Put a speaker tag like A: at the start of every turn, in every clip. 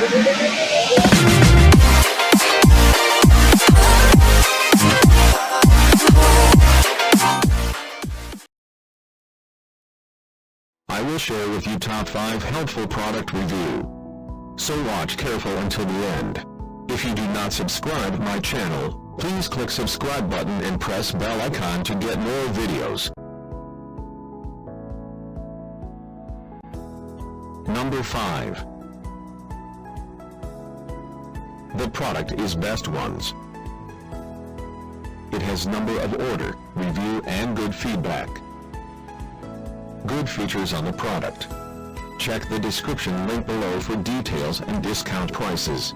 A: I will share with you top 5 helpful product review. So watch careful until the end. If you do not subscribe my channel, please click subscribe button and press bell icon to get more videos. Number 5. The product is Best Ones. It has number of order, review and good feedback. Good features on the product. Check the description link below for details and discount prices.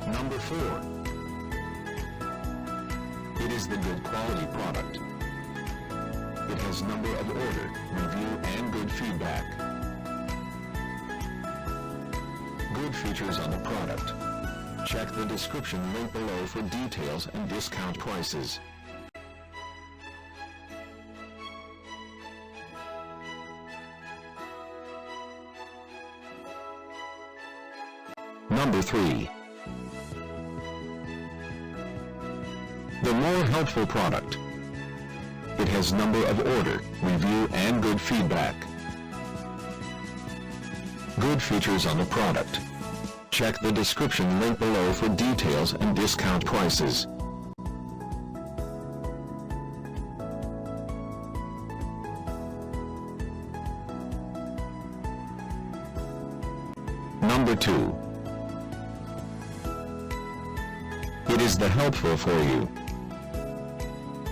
A: Number 4. It is the good quality product. It has number of order, review and good feedback. Good features on the product. Check the description link below for details and discount prices. Number 3. The more helpful product. It has number of order, review and good feedback. Good features on the product. Check the description link below for details and discount prices. Number 2. It is the helpful for you.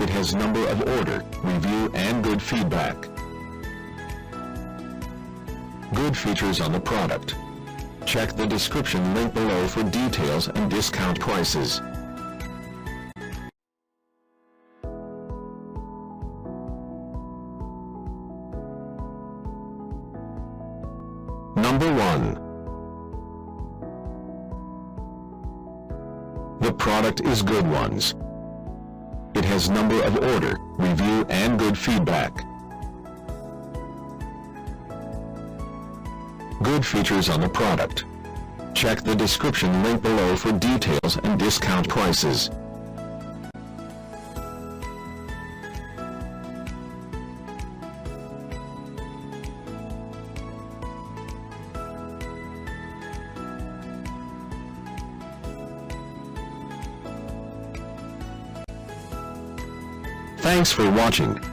A: It has number of order, review and good feedback. Good features on the product. Check the description link below for details and discount prices. Number 1. The product is Good Ones. It has number of order, review and good feedback. Good features on the product. Check the description link below for details and discount prices. Thanks for watching.